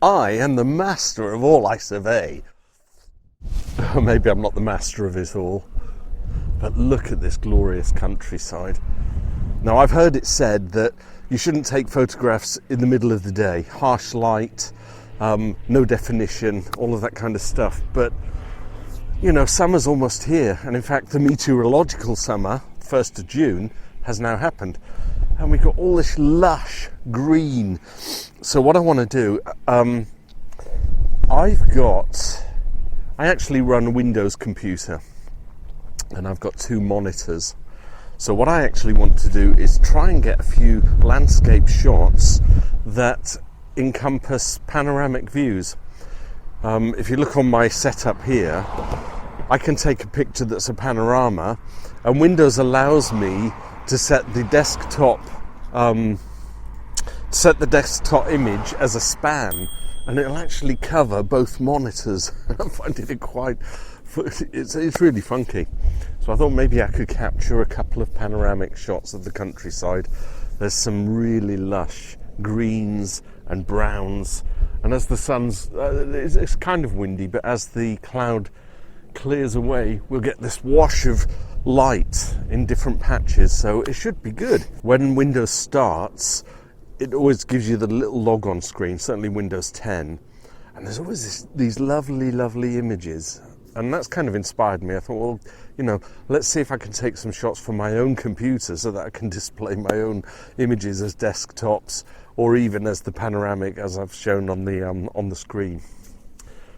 I am the master of all I survey. Maybe I'm not the master of it all, but look at this glorious countryside. Now, I've heard it said that you shouldn't take photographs in the middle of the day. Harsh light, no definition, all of that kind of stuff. But, you know, summer's almost here. And in fact, the meteorological summer, 1st of June, has now happened. And we've got all this lush green. So what I want to do, I actually run a Windows computer. And I've got 2 monitors. So what I actually want to do is try and get a few landscape shots that encompass panoramic views. If you look on my setup here, I can take a picture that's a panorama, and Windows allows me to set the desktop image as a span, and it'll actually cover both monitors. I'm finding it it's really funky. So I thought maybe I could capture a couple of panoramic shots of the countryside. There's some really lush greens and browns, and as the sun's it's kind of windy, but as the cloud clears away, we'll get this wash of light in different patches, so it should be good. When Windows starts, it always gives you the little log on screen, certainly Windows 10, and there's always these lovely images. And that's kind of inspired me. I thought, well, you know, let's see if I can take some shots from my own computer so that I can display my own images as desktops, or even as the panoramic, as I've shown on the screen.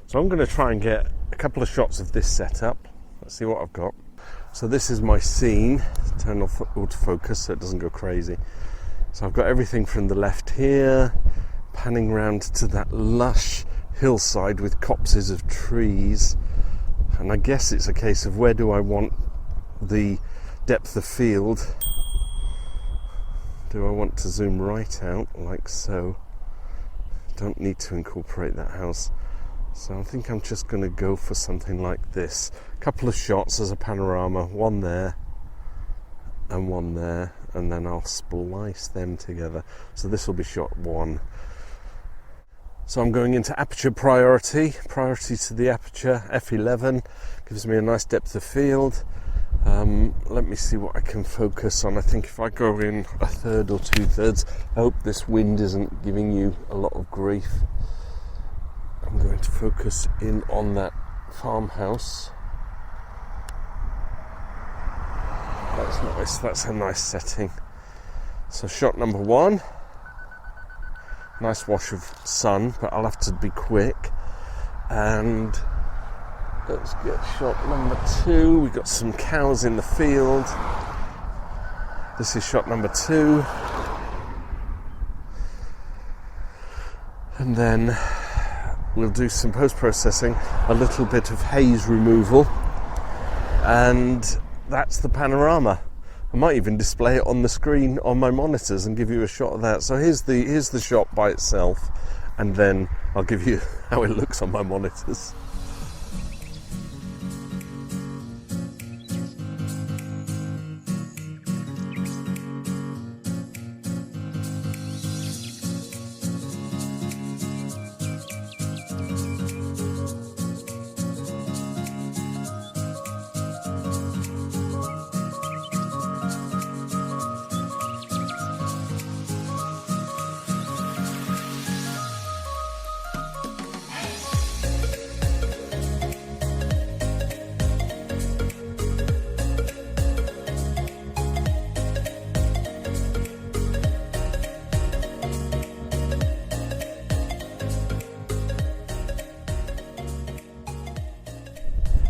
So I'm going to try and get a couple of shots of this setup. Let's see what I've got. So this is my scene. Turn off autofocus so it doesn't go crazy. So I've got everything from the left here, panning round to that lush hillside with copses of trees. And I guess it's a case of where do I want the depth of field? Do I want to zoom right out like so? Don't need to incorporate that house. So I think I'm just going to go for something like this. A couple of shots as a panorama, one there and one there, and then I'll splice them together. So this will be shot 1. So I'm going into aperture priority to the aperture, f11, gives me a nice depth of field. Let me see what I can focus on. I think if I go in 1/3 or 2/3, I hope this wind isn't giving you a lot of grief. I'm going to focus in on that farmhouse. That's nice, that's a nice setting. So shot number 1. Nice wash of sun, but I'll have to be quick. And let's get shot number 2. We've got some cows in the field. This is shot number 2. And then we'll do some post-processing, a little bit of haze removal, and that's the panorama. I might even display it on the screen on my monitors and give you a shot of that. So here's the shot by itself, and then I'll give you how it looks on my monitors.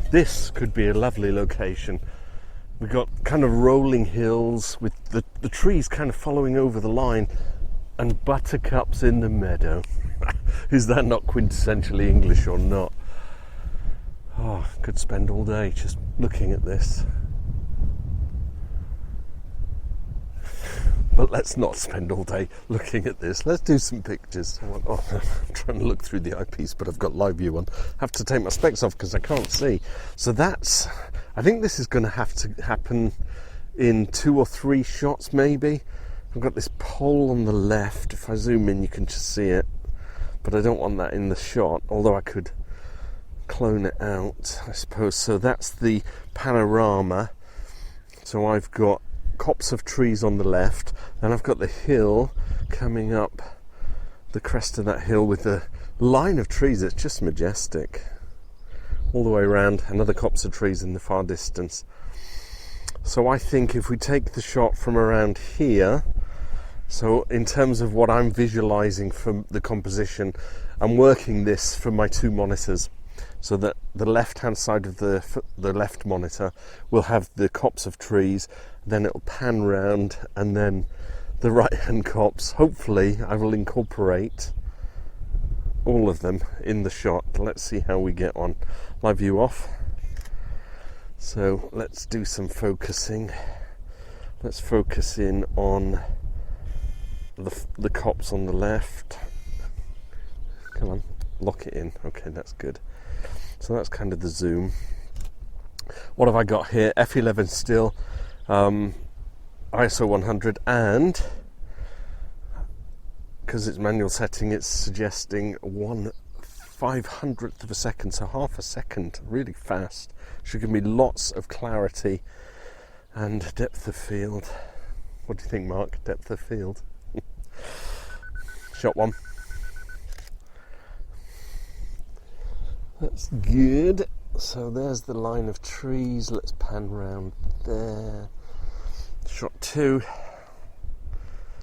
This could be a lovely location. We've got kind of rolling hills with the trees kind of following over the line, and buttercups in the meadow. Is that not quintessentially English or not? Oh, I could spend all day just looking at this. But let's not spend all day looking at this. Let's do some pictures. I'm trying to look through the eyepiece, but I've got live view on. I have to take my specs off because I can't see. So I think this is going to have to happen in 2 or 3 shots maybe. I've got this pole on the left. If I zoom in, you can just see it. but I don't want that in the shot, although I could clone it out, I suppose. So that's the panorama. So I've got copse of trees on the left, then I've got the hill coming up the crest of that hill with the line of trees. It's just majestic all the way around, another copse of trees in the far distance. So I think if we take the shot from around here, so in terms of what I'm visualizing from the composition, I'm working this from my two monitors, so that the left hand side of the left monitor will have the copse of trees, then it'll pan round, and then the right hand copse, hopefully I will incorporate all of them in the shot. Let's see how we get on. Live view off. So let's do some focusing. Let's focus in on the copse on the left. Come on, lock it in. Okay, that's good. So that's kind of the zoom. What have I got here? F11 still, ISO 100, and because it's manual setting, it's suggesting 1/500th of a second, so half a second, really fast. Should give me lots of clarity and depth of field. What do you think, Mark? Depth of field? Shot one. That's good. So there's the line of trees. Let's pan round there. Shot two.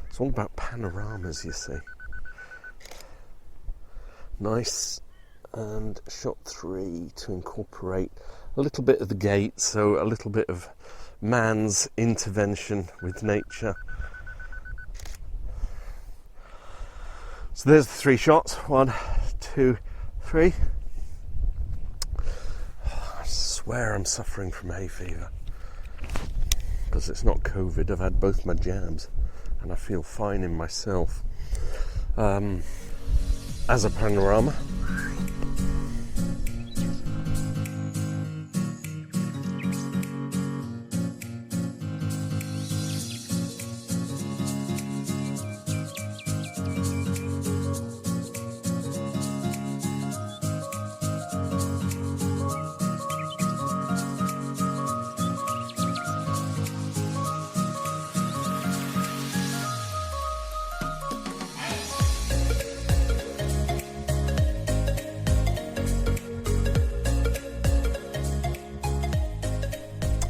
It's all about panoramas, you see. Nice. And shot three to incorporate a little bit of the gate, so a little bit of man's intervention with nature. So there's the three shots. 1, 2, 3. I swear I'm suffering from hay fever, because it's not COVID. I've had both my jabs and I feel fine in myself. As a panorama,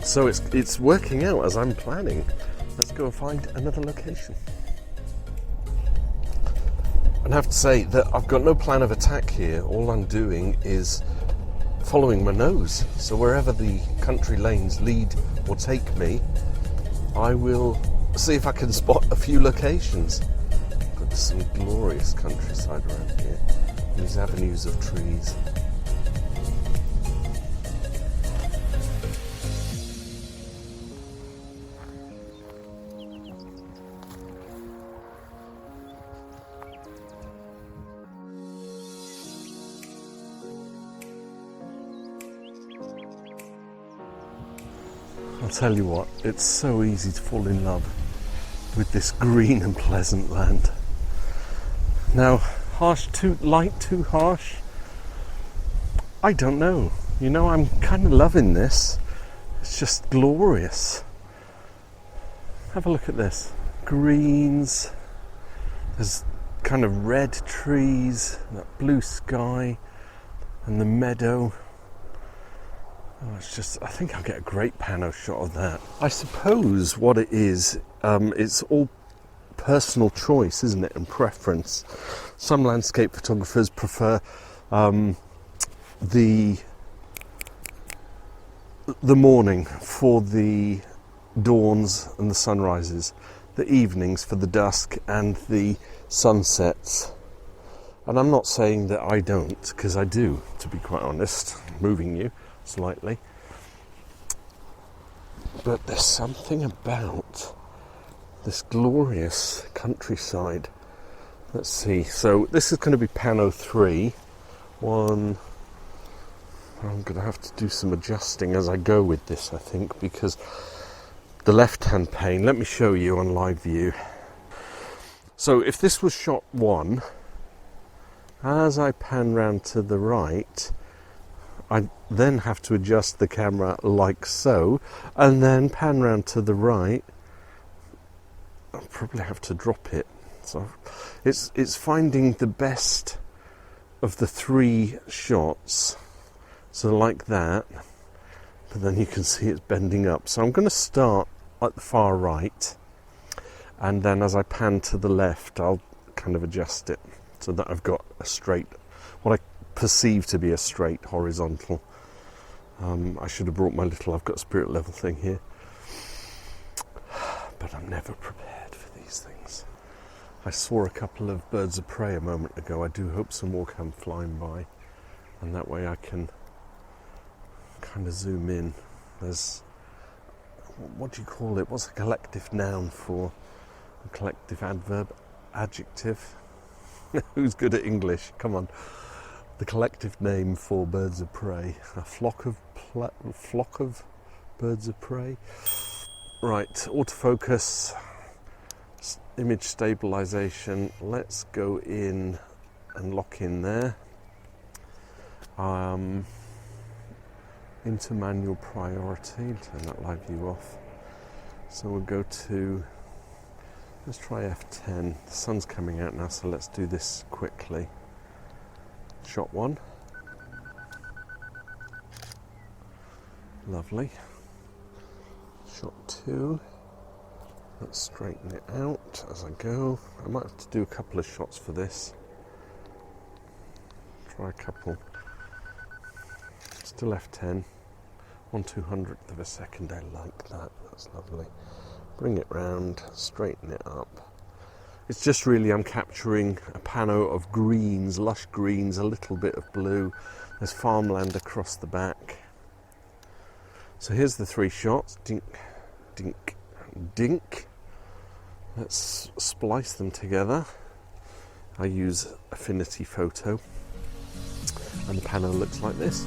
so it's working out as I'm planning. Let's go and find another location. And I have to say that I've got no plan of attack here. All I'm doing is following my nose. So wherever the country lanes lead or take me, I will see if I can spot a few locations. Got some glorious countryside around here. These avenues of trees. I'll tell you what, it's so easy to fall in love with this green and pleasant land. Now, harsh, too light, too harsh? I don't know. You know, I'm kind of loving this. It's just glorious. Have a look at this. Greens, there's kind of red trees, that blue sky, and the meadow. Oh, it's just, I think I'll get a great pano shot of that. I suppose what it is, it's all personal choice, isn't it, and preference. Some landscape photographers prefer the morning for the dawns and the sunrises, the evenings for the dusk and the sunsets. And I'm not saying that I don't, because I do, to be quite honest, moving you slightly. But there's something about this glorious countryside. Let's see, so this is going to be Pano 3. I'm going to have to do some adjusting as I go with this, I think, because the left-hand pane, let me show you on live view. So if this was shot 1, As I pan round to the right, I then have to adjust the camera like so, and then pan round to the right. I'll probably have to drop it. So it's finding the best of the three shots. So like that, but then you can see it's bending up. So I'm going to start at the far right, and then as I pan to the left, I'll kind of adjust it so that I've got a straight, what I perceive to be a straight horizontal. I should have brought my little I've got spirit level thing here, but I'm never prepared for these things. I saw a couple of birds of prey a moment ago. I do hope some more come flying by, and that way I can kind of zoom in. There's, what do you call it? What's a collective noun for a collective adverb? Adjective? Who's good at English? Come on. The collective name for birds of prey. A flock of birds of prey. Right, autofocus, image stabilization. Let's go in and lock in there. Into manual priority, turn that live view off. So we'll go to, let's try F10. The sun's coming out now, so let's do this quickly. Shot 1. Lovely. Shot 2. Let's straighten it out as I go. I might have to do a couple of shots for this. Try a couple. Still F10. 1/200th of a second. I like that. That's lovely. Bring it round, straighten it up. It's just really, I'm capturing a pano of greens, lush greens, a little bit of blue. There's farmland across the back. So here's the three shots. Dink, dink, dink. Let's splice them together. I use Affinity Photo, and the pano looks like this.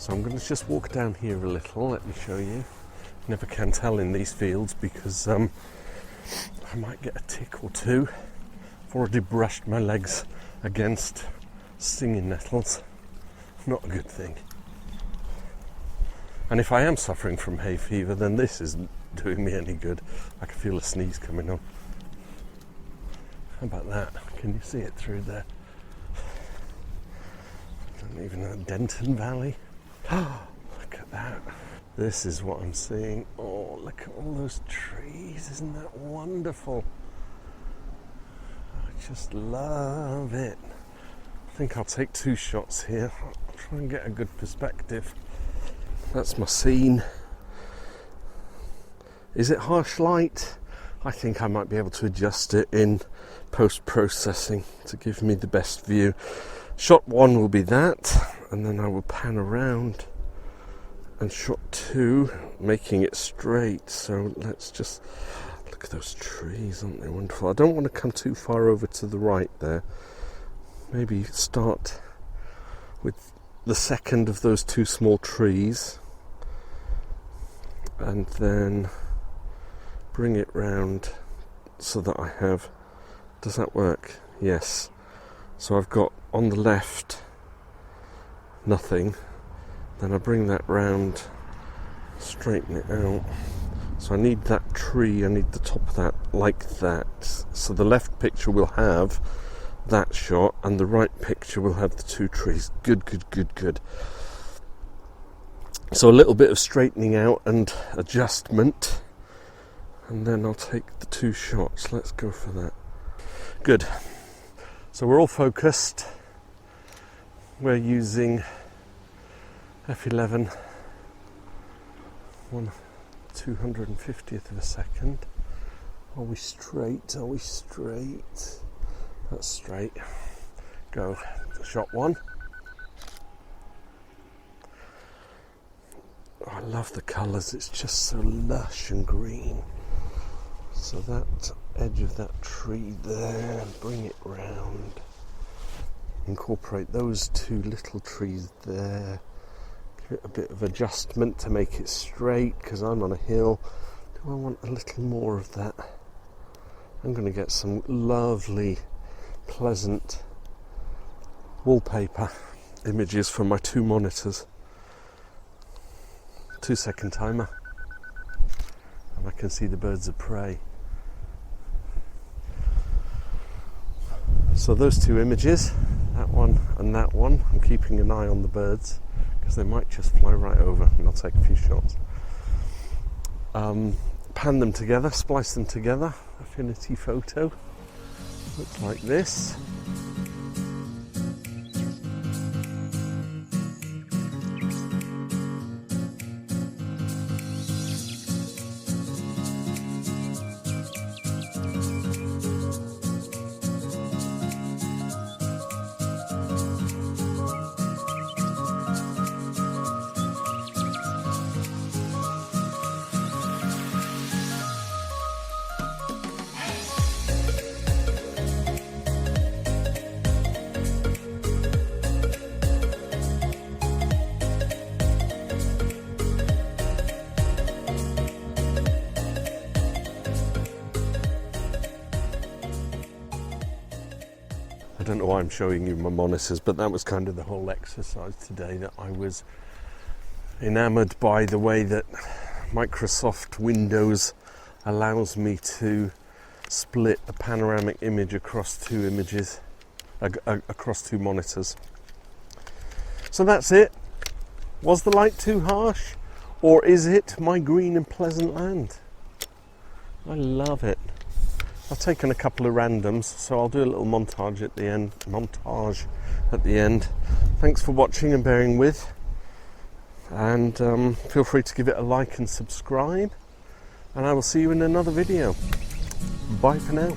So I'm going to just walk down here a little, let me show you. Never can tell in these fields because I might get a tick or two. I've already brushed my legs against stinging nettles. Not a good thing. And if I am suffering from hay fever, then this isn't doing me any good. I can feel a sneeze coming on. How about that? Can you see it through there? I don't even know, Denton Valley. Look at that. This is what I'm seeing. Oh, look at all those trees. Isn't that wonderful? I just love it. I think I'll take 2 shots here. I'll try and get a good perspective. That's my scene. Is it harsh light? I think I might be able to adjust it in post-processing to give me the best view. Shot 1 will be that, and then I will pan around, and shot 2, making it straight. So let's just look at those trees, aren't they wonderful? I don't want to come too far over to the right there. Maybe start with the second of those 2 small trees, and then bring it round so that I have, does that work? Yes. So I've got on the left nothing, then I bring that round, straighten it out. So I need that tree, I need the top of that like that. So the left picture will have that shot, and the right picture will have the 2 trees. Good, good, good, good. So a little bit of straightening out and adjustment, and then I'll take the 2 shots. Let's go for that. Good. So we're all focused. We're using f11 1/250th of a second. Are we straight? Are we straight? That's straight. Go. Shot one. Oh, I love the colours. It's just so lush and green. So that edge of that tree there, bring it round. Incorporate those two little trees there. Give it a bit of adjustment to make it straight, because I'm on a hill. Do I want a little more of that? I'm going to get some lovely, pleasant wallpaper images from my two monitors. 2-second timer. And I can see the birds of prey. So those two images, that one and that one, I'm keeping an eye on the birds because they might just fly right over, and I'll take a few shots. Pan them together, splice them together, affinity photo, looks like this. I don't know why I'm showing you my monitors, but that was kind of the whole exercise today, that I was enamoured by the way that Microsoft Windows allows me to split a panoramic image across two images, across two monitors. So that's it. Was the light too harsh, or is it my green and pleasant land? I love it. I've taken a couple of randoms, so I'll do a little montage at the end. Thanks for watching and bearing with, and feel free to give it a like and subscribe, and I will see you in another video. Bye for now.